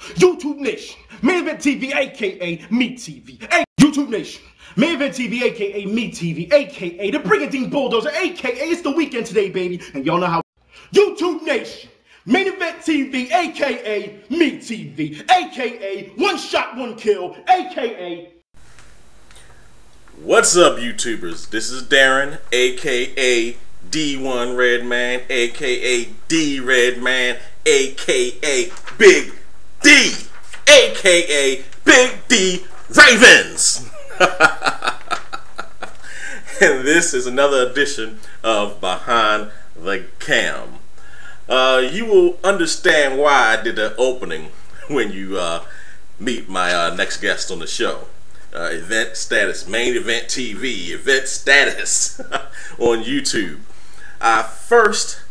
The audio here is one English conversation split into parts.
YouTube Nation, MainEventTV, aka MeTV. Hey, YouTube Nation, MainEventTV, aka MeTV, aka the Brigandine Bulldozer, aka it's the weekend today, baby, and y'all know how. YouTube Nation, MainEventTV, aka MeTV, aka One Shot, One Kill, aka. What's up, YouTubers? This is Darren, aka D1 Redman, aka D Redman, aka Big D, aka Big D Ravens. And this is another edition of Behind the Cam. You will understand why I did the opening when you meet my next guest on the show. EventStatus, MainEventTV, EventStatus on YouTube. I first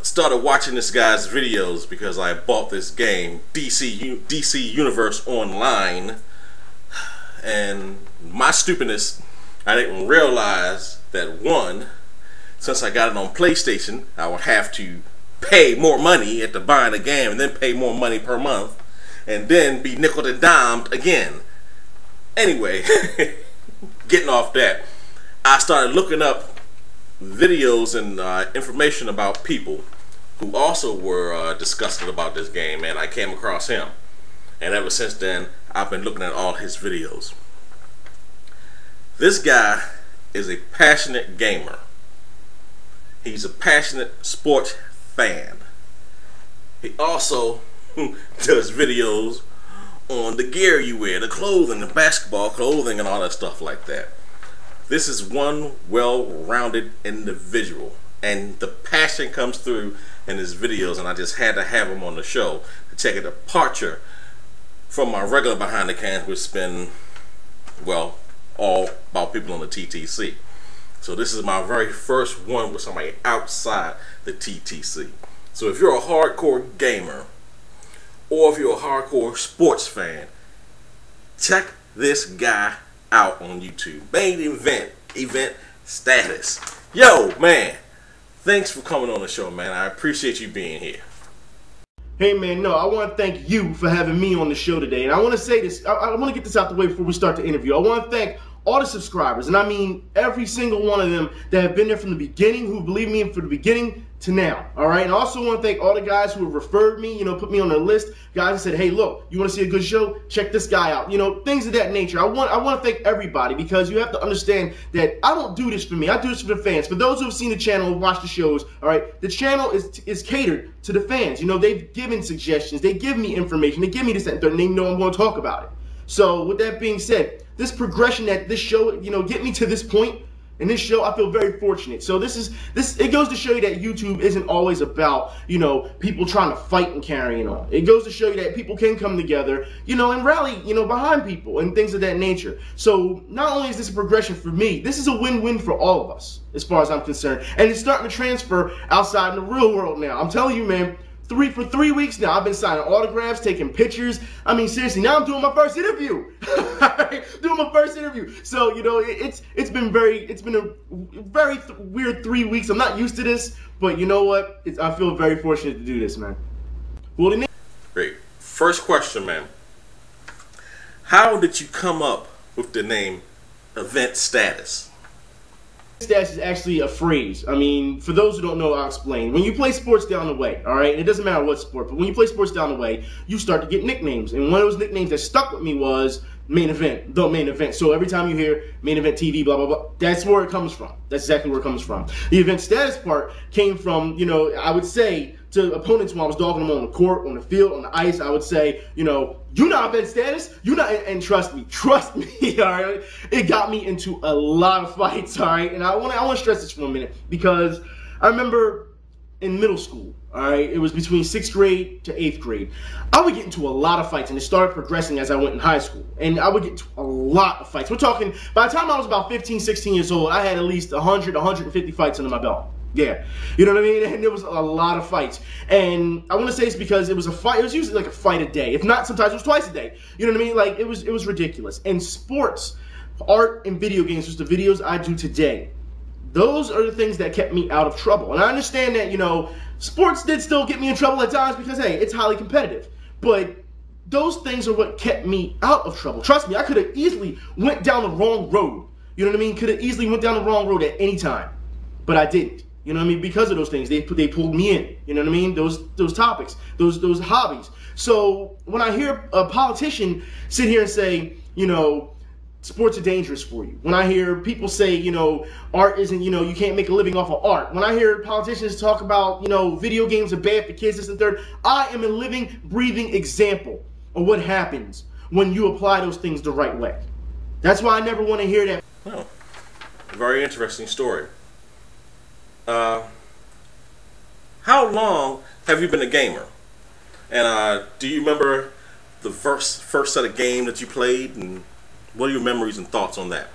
started watching this guy's videos because I bought this game, DC Universe Online, and my stupidness, I didn't realize that one, since I got it on PlayStation, I would have to pay more money at the buying the game and then pay more money per month and then be nickel and dimed again. Anyway, getting off that, I started looking up videos and information about people who also were discussing about this game, and I came across him. And ever since then, I've been looking at all his videos. This guy is a passionate gamer. He's a passionate sports fan. He also does videos on the gear you wear, the clothing, the basketball clothing, and all that stuff like that. This is one well-rounded individual, and the passion comes through in his videos, and I just had to have him on the show to take a departure from my regular Behind the Cam, which has been, well, all about people on the TTC. So this is my very first one with somebody outside the TTC. So if you're a hardcore gamer, or if you're a hardcore sports fan, check this guy out on YouTube. EventStatus. Yo, man, thanks for coming on the show, man. I appreciate you being here. Hey man, no, I want to thank you for having me on the show today. And I want to say this, I want to get this out the way before we start the interview. I want to thank all the subscribers, and I mean every single one of them that have been there from the beginning, who believe me from the beginning to now, all right? And I also want to thank all the guys who have referred me, you know, put me on their list, guys who said, hey, look, you want to see a good show? Check this guy out, you know, things of that nature. I want to thank everybody, because you have to understand that I don't do this for me. I do this for the fans. For those who have seen the channel and watched the shows, all right, the channel is catered to the fans. You know, they've given suggestions, they give me information, they give me this, that, and third, and they know I'm going to talk about it. So with that being said, this progression that this show, you know, get me to this point in this show, I feel very fortunate. So it goes to show you that YouTube isn't always about, you know, people trying to fight and carrying on. It goes to show you that people can come together, you know, and rally, you know, behind people and things of that nature. So not only is this a progression for me, this is a win-win for all of us, as far as I'm concerned. And it's starting to transfer outside in the real world now. I'm telling you, man. For 3 weeks now, I've been signing autographs, taking pictures. I mean, seriously, now I'm doing my first interview. Doing my first interview. So, you know, it's been a very weird 3 weeks. I'm not used to this, but you know what? I feel very fortunate to do this, man. Well, great. First question, man. How did you come up with the name EventStatus? Status is actually a phrase. I mean, for those who don't know, I'll explain. When you play sports down the way, all right, and it doesn't matter what sport, but when you play sports down the way, you start to get nicknames. And one of those nicknames that stuck with me was Main Event, the Main Event. So every time you hear MainEventTV, blah, blah, blah, that's where it comes from. That's exactly where it comes from. The EventStatus part came from, you know, I would say to opponents when I was dogging them on the court, on the field, on the ice, I would say, you know, you not EventStatus, you not, and trust me, all right? It got me into a lot of fights, all right? And I want to stress this for a minute, because I remember in middle school, all right, it was between 6th grade to 8th grade. I would get into a lot of fights, and it started progressing as I went in high school. And I would get into a lot of fights. We're talking, by the time I was about 15, 16 years old, I had at least 100, 150 fights under my belt. Yeah, you know what I mean? And there was a lot of fights. And I want to say it's because it was a fight. It was usually like a fight a day. If not, sometimes it was twice a day. You know what I mean? Like, it was ridiculous. And sports, art, and video games, just the videos I do today, those are the things that kept me out of trouble. And I understand that, you know, sports did still get me in trouble at times because, hey, it's highly competitive. But those things are what kept me out of trouble. Trust me, I could have easily went down the wrong road. You know what I mean? Could have easily went down the wrong road at any time, but I didn't. You know what I mean? Because of those things, they pulled me in. You know what I mean? Those topics, those hobbies. So when I hear a politician sit here and say, you know, sports are dangerous for you. When I hear people say, you know, art isn't, you know, you can't make a living off of art. When I hear politicians talk about, you know, video games are bad for kids, this and third, I am a living, breathing example of what happens when you apply those things the right way. That's why I never want to hear that. Oh, very interesting story. How long have you been a gamer? And do you remember the first set of game that you played, and what are your memories and thoughts on that?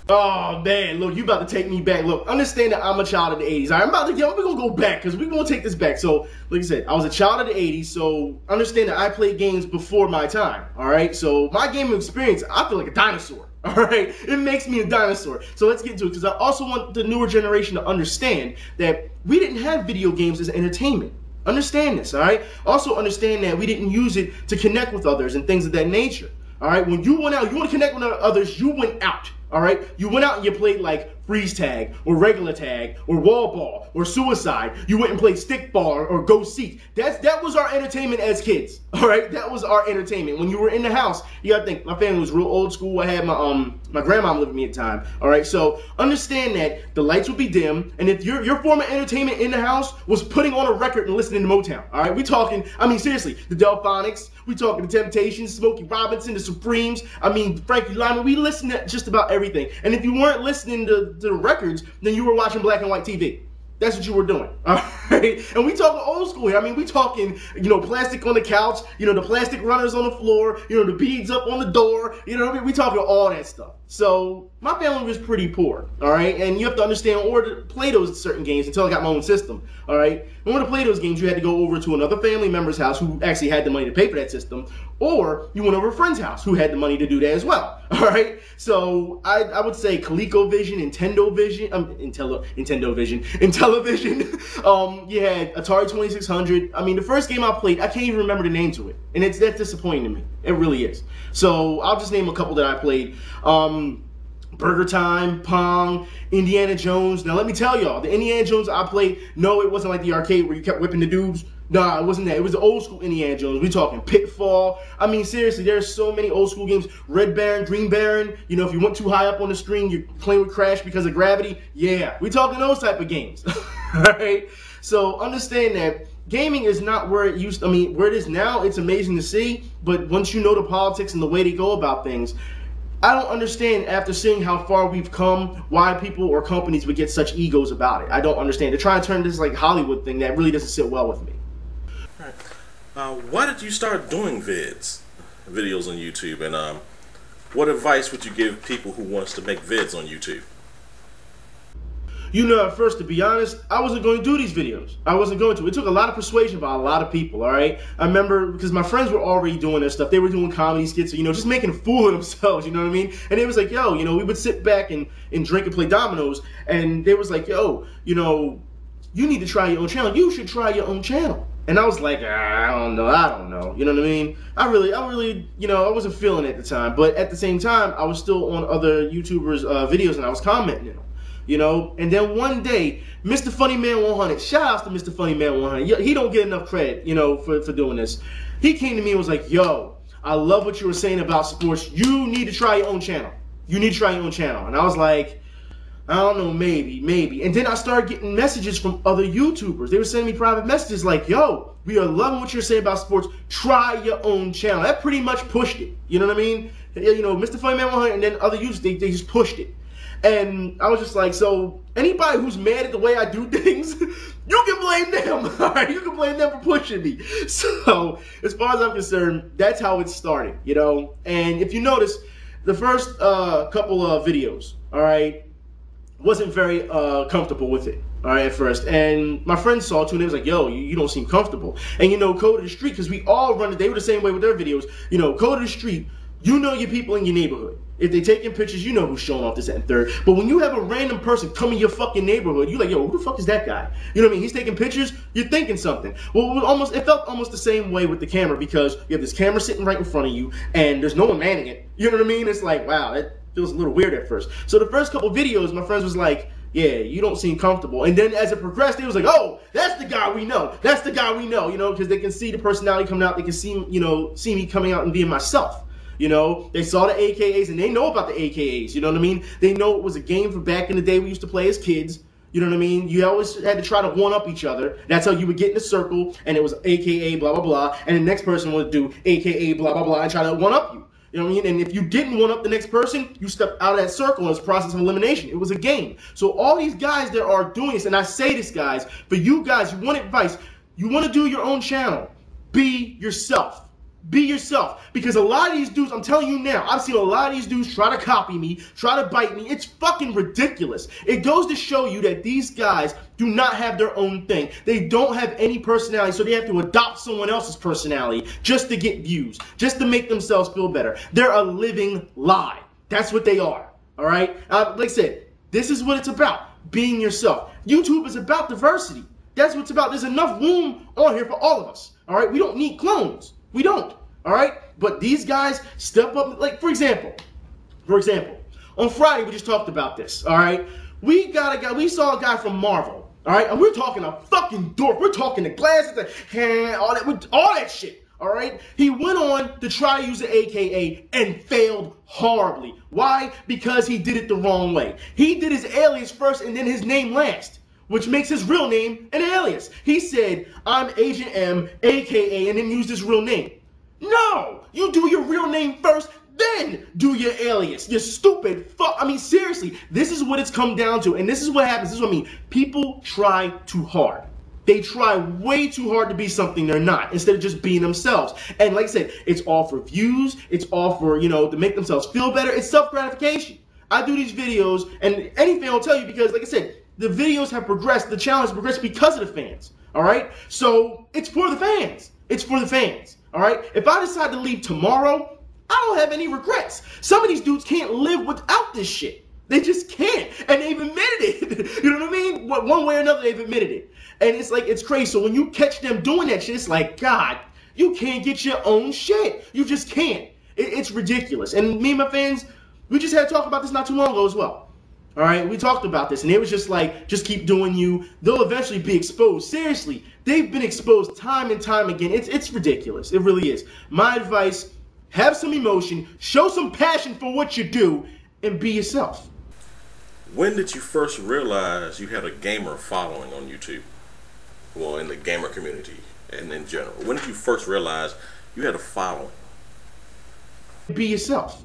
Oh man, look, you about to take me back. Look, understand that I'm a child of the 80s. All right, we're gonna go back because we're gonna take this back. So, like I said, I was a child of the 80s, so understand that I played games before my time. All right, so my gaming experience, I feel like a dinosaur. All right, it makes me a dinosaur. So let's get into it, because I also want the newer generation to understand that we didn't have video games as entertainment. Understand this, all right? Also understand that we didn't use it to connect with others and things of that nature. All right, when you went out, you want to connect with others, you went out. All right, you went out and you played like freeze tag or regular tag or wall ball or suicide. You went and played stick ball or go seek. That was our entertainment as kids. All right, that was our entertainment. When you were in the house, you gotta think, my family was real old school. I had my grandma living with me at the time. All right, so understand that the lights would be dim, and if your form of entertainment in the house was putting on a record and listening to Motown. All right, we talking, I mean seriously, the Delphonics, we talking the Temptations, Smokey Robinson, the Supremes, I mean Frankie Lyman. We listened to just about everything. And if you weren't listening to the records, then you were watching black and white TV. That's what you were doing, all right? And we talking old school here. I mean, we talking, you know, plastic on the couch, you know, the plastic runners on the floor, you know, the beads up on the door, you know what I mean? We talking all that stuff. So my family was pretty poor, all right? And you have to understand, in order to play those certain games, until I got my own system, all right? In order to play those games, you had to go over to another family member's house who actually had the money to pay for that system, or you went over a friend's house who had the money to do that as well, all right? So I would say ColecoVision, Nintendo Vision, Nintendo Vision, Intellivision. You had Atari 2600. I mean, the first game I played, I can't even remember the name to it, and that's disappointing to me. It really is. So I'll just name a couple that I played. Burger Time, Pong, Indiana Jones. Now let me tell y'all, the Indiana Jones I played, no, it wasn't like the arcade where you kept whipping the dudes. Nah, it wasn't that. It was the old school Indiana Jones. We talking Pitfall. I mean, seriously, there's so many old school games. Red Baron, Green Baron. You know, if you went too high up on the screen, your plane would crash because of gravity. Yeah, we talking those type of games. All right? So understand that gaming is not where it used to, I mean, where it is now, it's amazing to see. But once you know the politics and the way they go about things, I don't understand, after seeing how far we've come, why people or companies would get such egos about it. I don't understand. They're trying to turn this like Hollywood thing that really doesn't sit well with me. All right. Why did you start doing videos on YouTube, and what advice would you give people who wants to make vids on YouTube? You know, at first, to be honest, I wasn't going to do these videos. I wasn't going to. It took a lot of persuasion by a lot of people, all right? I remember, because my friends were already doing their stuff. They were doing comedy skits, you know, just making a fool of themselves, you know what I mean? And it was like, yo, you know, we would sit back and drink and play dominoes, and they was like, yo, you know, you need to try your own channel. You should try your own channel. And I was like, I don't know. You know what I mean? I really, you know, I wasn't feeling it at the time. But at the same time, I was still on other YouTubers' videos, and I was commenting them. You know, and then one day, Mr. Funny Man 100, shout out to Mr. Funny Man 100. He don't get enough credit, you know, for doing this. He came to me and was like, yo, I love what you were saying about sports. You need to try your own channel. You need to try your own channel. And I was like, I don't know, maybe. And then I started getting messages from other YouTubers. They were sending me private messages like, yo, we are loving what you're saying about sports. Try your own channel. That pretty much pushed it. You know what I mean? You know, Mr. Funny Man 100 and then other YouTubers, they just pushed it. And I was just like, so anybody who's mad at the way I do things, you can blame them, all right? You can blame them for pushing me. So as far as I'm concerned, that's how it started, you know? And if you notice, the first couple of videos, all right, wasn't very comfortable with it, all right, at first. And my friends saw it too, and they was like, yo, you don't seem comfortable. And you know, Code of the Street, because we all run it, they were the same way with their videos, you know, Code of the Street, you know your people in your neighborhood. If they taking pictures, you know who's showing off this and third. But when you have a random person come in your fucking neighborhood, you're like, yo, who the fuck is that guy? You know what I mean? He's taking pictures, you're thinking something. Well, it felt almost the same way with the camera, because you have this camera sitting right in front of you and there's no one manning it. You know what I mean? It's like, wow, it feels a little weird at first. So the first couple videos, my friends was like, yeah, you don't seem comfortable. And then as it progressed, it was like, oh, that's the guy we know. That's the guy we know, you know, because they can see the personality coming out. They can see, you know, see me coming out and being myself. You know, they saw the AKAs and they know about the AKAs. You know what I mean? They know it was a game from back in the day we used to play as kids. You know what I mean? You always had to try to one-up each other. That's how you would get in a circle, and it was AKA blah, blah, blah, and the next person would do AKA blah, blah, blah, and try to one-up you. You know what I mean? And if you didn't one-up the next person, you stepped out of that circle, and it's a process of elimination. It was a game. So all these guys that are doing this, and I say this, guys, for you guys, you want advice, you want to do your own channel, be yourself. Be yourself, because a lot of these dudes, I'm telling you now, I've seen a lot of these dudes try to copy me, try to bite me. It's fucking ridiculous. It goes to show you that these guys do not have their own thing. They don't have any personality, so they have to adopt someone else's personality just to get views, just to make themselves feel better. They're a living lie. That's what they are, all right? Like I said, this is what it's about, being yourself. YouTube is about diversity. That's what it's about. There's enough room on here for all of us, all right? We don't need clones. We don't, all right? But these guys step up, like, for example, on Friday, we just talked about this, all right? We saw a guy from Marvel, all right? And we're talking a fucking dork. We're talking the glasses, all that shit, all right? He went on to try to use an AKA and failed horribly. Why? Because he did it the wrong way. He did his alias first and then his name last, which makes his real name an alias. He said, I'm Agent M, AKA, and then used his real name. No! You do your real name first, then do your alias. You stupid fuck. I mean, seriously, this is what it's come down to, and this is what happens. This is what I mean. People try too hard. They try way too hard to be something they're not, instead of just being themselves. And like I said, it's all for views. It's all for, you know, to make themselves feel better. It's self-gratification. I do these videos, and any fan will tell you, because, like I said, the videos have progressed, the challenge has progressed because of the fans, all right? So it's for the fans. It's for the fans, all right? If I decide to leave tomorrow, I don't have any regrets. Some of these dudes can't live without this shit. They just can't, and they've admitted it. You know what I mean? One way or another, they've admitted it. And it's like, it's crazy. So when you catch them doing that shit, it's like, God, you can't get your own shit. You just can't. It's ridiculous. And me and my fans, we just had to talk about this not too long ago as well. All right, we talked about this, and it was just like, just keep doing you. They'll eventually be exposed. Seriously, they've been exposed time and time again. It's ridiculous. It really is. My advice, have some emotion, show some passion for what you do, and be yourself. When did you first realize you had a gamer following on YouTube? Well, in the gamer community and in general. When did you first realize you had a following? Be yourself.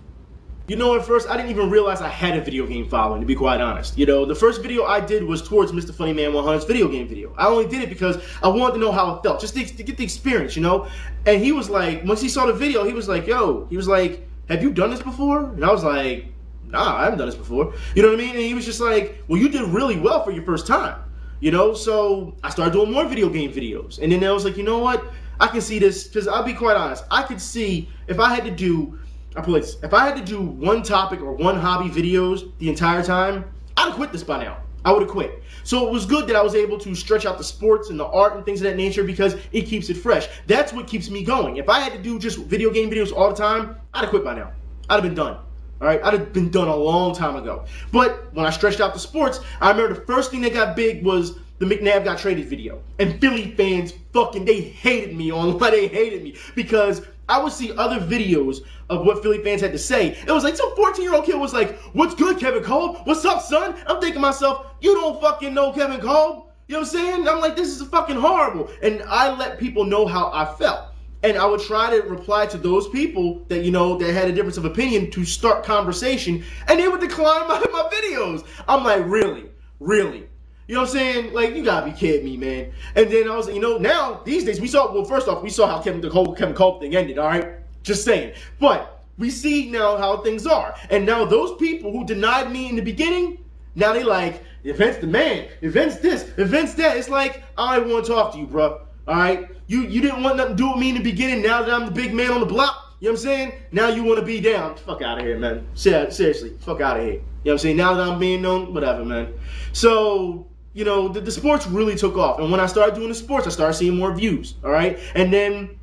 You know, at first, I didn't even realize I had a video game following, to be quite honest. You know, the first video I did was towards Mr. Funny Man 100's video game video. I only did it because I wanted to know how it felt, just to get the experience, you know? And he was like, once he saw the video, he was like, yo, he was like, have you done this before? And I was like, nah, I haven't done this before. You know what I mean? And he was just like, well, you did really well for your first time. You know, so I started doing more video game videos. And then I was like, you know what? I can see this, because I'll be quite honest. I could see if I had to do, if I had to do one topic or one hobby videos the entire time, I'd have quit this by now. I would have quit. So it was good that I was able to stretch out the sports and the art and things of that nature, because it keeps it fresh. That's what keeps me going. If I had to do just video game videos all the time, I'd have quit by now. I'd have been done. All right, I'd have been done a long time ago. But when I stretched out the sports, I remember the first thing that got big was the McNabb got traded video. And Philly fans they hated me online. They hated me because I would see other videos of what Philly fans had to say. It was like some 14-year-old kid was like, what's good, Kevin Kolb? What's up, son? I'm thinking to myself, you don't fucking know Kevin Kolb. You know what I'm saying? I'm like, this is fucking horrible. And I let people know how I felt. And I would try to reply to those people that, you know, that had a difference of opinion to start conversation, and they would decline my videos. I'm like, really? Really? You know what I'm saying? Like, you gotta be kidding me, man. And then I was like, you know, now, these days, well, first off, we saw how the whole Kevin Kolb thing ended, all right? Just saying. But we see now how things are. And now those people who denied me in the beginning, now they like, Event's the man, Event's this, Event's that. It's like, I don't want to talk to you, bro. All right? You didn't want nothing to do with me in the beginning. Now that I'm the big man on the block, You know what I'm saying? Now you want to be down. Fuck out of here, man. Seriously, fuck out of here. You know what I'm saying? Now that I'm being known, whatever, man. So, you know, the sports really took off. And when I started doing the sports, I started seeing more views, all right? And then,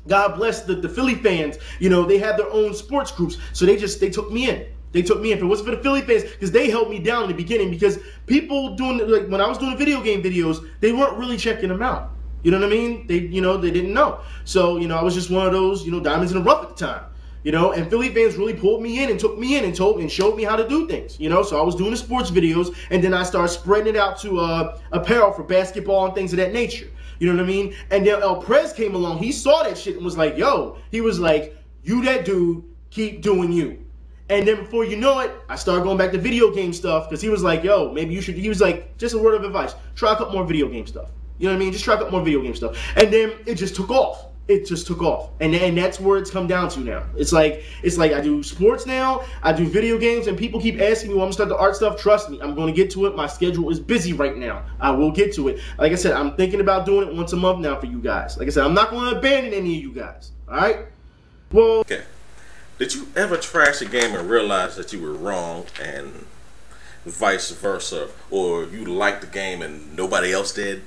God bless the Philly fans, you know, they had their own sports groups. So they took me in. They took me in. If it wasn't for the Philly fans, because they held me down in the beginning, because people doing, like, when I was doing video game videos, they weren't really checking them out. You know what I mean? They didn't know. So, you know, I was just one of those, you know, diamonds in the rough at the time. You know, and Philly fans really pulled me in and took me in and showed me how to do things. You know, so I was doing the sports videos, and then I started spreading it out to apparel for basketball and things of that nature. You know what I mean? And then El Prez came along. He saw that shit and was like, yo, he was like, you that dude, keep doing you. And then before you know it, I started going back to video game stuff, because he was like, yo, maybe you should, he was like, just a word of advice, try a couple more video game stuff. You know what I mean? Just try a couple more video game stuff. And then it just took off. It just took off. And that's where it's come down to now. It's like I do sports now, I do video games, and people keep asking me when I'm gonna start the art stuff. Trust me, I'm gonna get to it. My schedule is busy right now. I will get to it. Like I said, I'm thinking about doing it once a month now for you guys. Like I said, I'm not gonna abandon any of you guys. Alright? Well, okay. Did you ever trash a game and realize that you were wrong, and vice versa? Or you liked the game and nobody else did?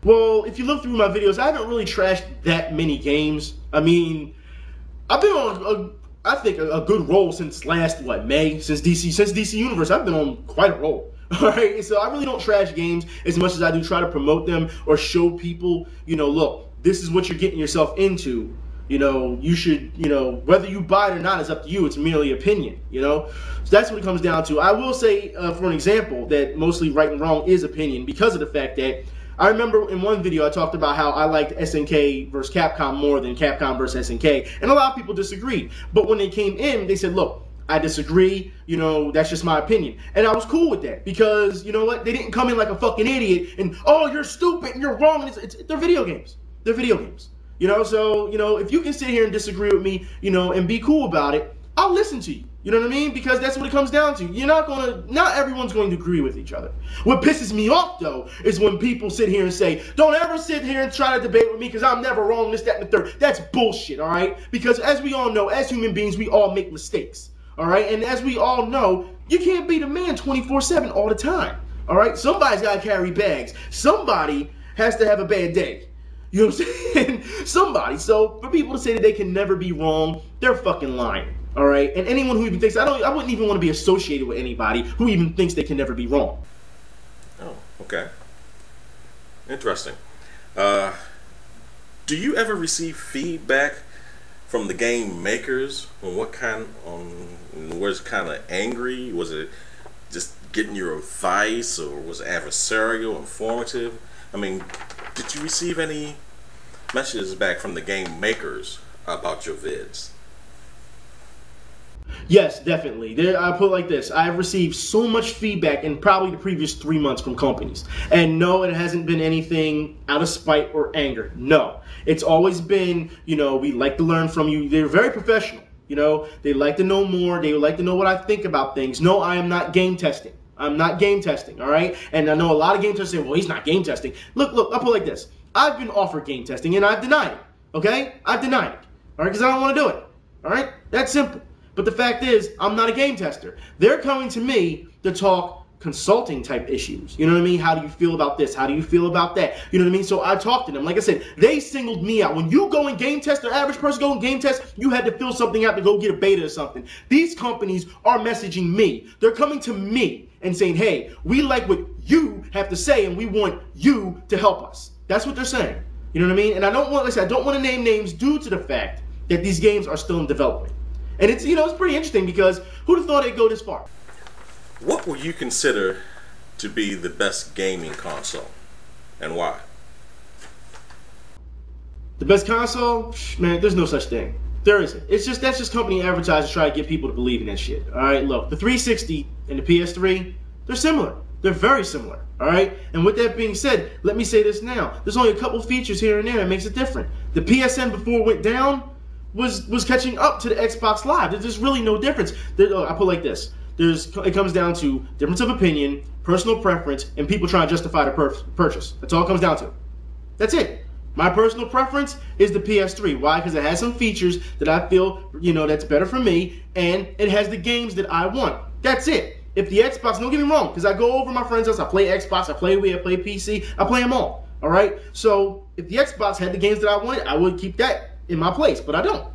Well, if you look through my videos, I haven't really trashed that many games. I mean, I've been on, I think, a good roll since last, May? Since DC Universe, I've been on quite a roll. All right, so I really don't trash games as much as I do try to promote them or show people, you know, look, this is what you're getting yourself into. You know, you should, you know, whether you buy it or not is up to you. It's merely opinion, you know. So that's what it comes down to. I will say, for an example, that mostly right and wrong is opinion, because of the fact that I remember in one video I talked about how I liked SNK versus Capcom more than Capcom versus SNK, and a lot of people disagreed. But when they came in, they said, look, I disagree, you know, that's just my opinion. And I was cool with that, because, you know what, they didn't come in like a fucking idiot and, oh, you're stupid and you're wrong. And they're video games. They're video games. You know, so, you know, if you can sit here and disagree with me, you know, and be cool about it, I'll listen to you. You know what I mean? Because that's what it comes down to. Not everyone's going to agree with each other. What pisses me off, though, is when people sit here and say, don't ever sit here and try to debate with me because I'm never wrong, this, that, and the third. That's bullshit, all right? Because as we all know, as human beings, we all make mistakes, all right? And as we all know, you can't be the man 24/7 all the time, all right? Somebody's got to carry bags. Somebody has to have a bad day. You know what I'm saying? Somebody. So for people to say that they can never be wrong, they're fucking lying. All right? And anyone who even thinks, I wouldn't even want to be associated with anybody who even thinks they can never be wrong. Oh, okay. Interesting. Do you ever receive feedback from the game makers on was it kind of angry? Was it just getting your advice, or was it adversarial, informative? I mean, did you receive any messages back from the game makers about your vids? Yes, definitely. I put it like this. I've received so much feedback in probably the previous 3 months from companies. And no, it hasn't been anything out of spite or anger. No. It's always been, you know, we like to learn from you. They're very professional. You know, they like to know more. They like to know what I think about things. No, I am not game testing. I'm not game testing, all right? And I know a lot of game testers say, well, he's not game testing. Look, I'll put it like this. I've been offered game testing, and I've denied it, okay? I've denied it, all right, because I don't want to do it, all right? That's simple. But the fact is, I'm not a game tester. They're coming to me to talk consulting type issues. You know what I mean? How do you feel about this? How do you feel about that? You know what I mean? So I talked to them. Like I said, they singled me out. When you go and game test, the average person go and game test, you had to fill something out to go get a beta or something. These companies are messaging me. They're coming to me and saying, hey, we like what you have to say and we want you to help us. That's what they're saying. You know what I mean? And I don't want to name names due to the fact that these games are still in development. And it's, you know, it's pretty interesting because who'd have thought it'd go this far? What would you consider to be the best gaming console, and why? The best console? Man, there's no such thing. There isn't. That's just company advertising to try to get people to believe in that shit. All right, look, the 360 and the PS3, they're similar. They're very similar. All right, and with that being said, let me say this now. There's only a couple features here and there that makes it different. The PSN before it went down was catching up to the Xbox Live. There's really no difference. I put it like this. It comes down to difference of opinion, personal preference, and people trying to justify the purchase. That's all it comes down to. That's it. My personal preference is the PS3. Why? Because it has some features that I feel, that's better for me, and it has the games that I want. That's it. If the Xbox, don't get me wrong, because I go over my friend's house, I play Xbox, I play Wii, I play PC, I play them all. All right? So if the Xbox had the games that I wanted, I would keep that in my place, but I don't.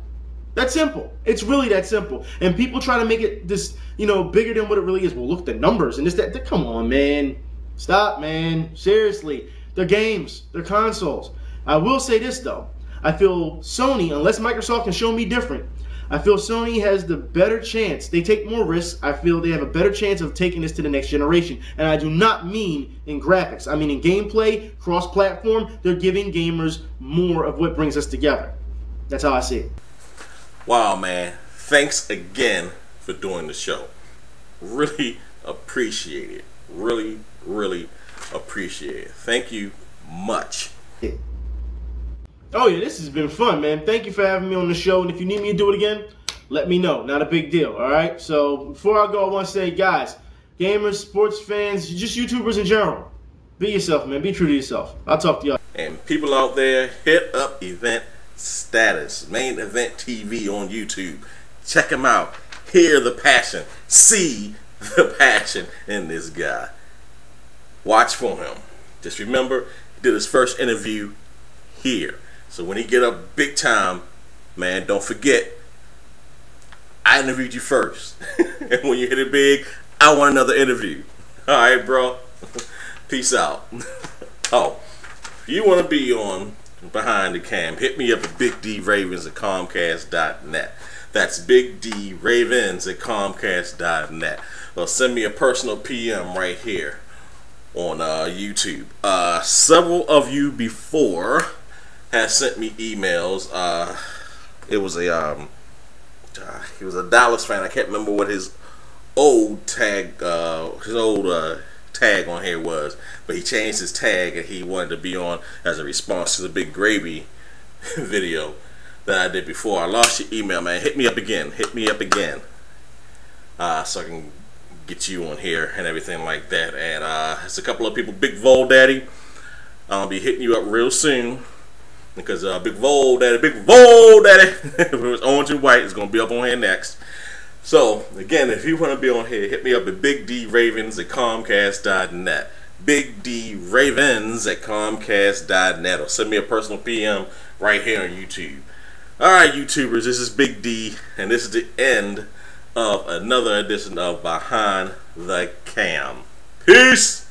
That's simple. It's really that simple. And people try to make it this, bigger than what it really is. Well, look at the numbers and this, that. Come on, man. Stop, man. Seriously. They're games. They're consoles. I will say this, though. I feel Sony, unless Microsoft can show me different, I feel Sony has the better chance. They take more risks. I feel they have a better chance of taking this to the next generation. And I do not mean in graphics. I mean in gameplay, cross-platform. They're giving gamers more of what brings us together. That's how I see it. Wow, man. Thanks again for doing the show. Really appreciate it. Really, really appreciate it. Thank you much. Oh yeah, this has been fun, man. Thank you for having me on the show. And if you need me to do it again, let me know. Not a big deal, all right? So before I go, I want to say, guys, gamers, sports fans, just YouTubers in general, be yourself, man. Be true to yourself. I'll talk to y'all. And people out there, hit up EventStatus, MainEventTV on YouTube. Check him out. Hear the passion. See the passion in this guy. Watch for him. Just remember, he did his first interview here. So when he get up big time, man, don't forget, I interviewed you first. And when you hit it big, I want another interview. All right, bro. Peace out. Oh, if you want to be on Behind the Cam, hit me up at BigDRavens@Comcast.net. That's BigDRavens@Comcast.net. Or send me a personal PM right here on YouTube. Several of you before has sent me emails. It was a he was a Dallas fan. I can't remember what his old tag tag on here was, but he changed his tag and he wanted to be on as a response to the Big Gravy video that I did before. I lost your email, man. Hit me up again. Hit me up again, so I can get you on here and everything like that. And it's a couple of people. Big Vol Daddy, I'll be hitting you up real soon. Because Big Vol Daddy, if it was orange and white, is going to be up on here next. So, again, if you want to be on here, hit me up at BigDRavens@Comcast.net. BigDRavens@Comcast.net. Or send me a personal PM right here on YouTube. Alright, YouTubers, this is Big D, and this is the end of another edition of Behind the Cam. Peace!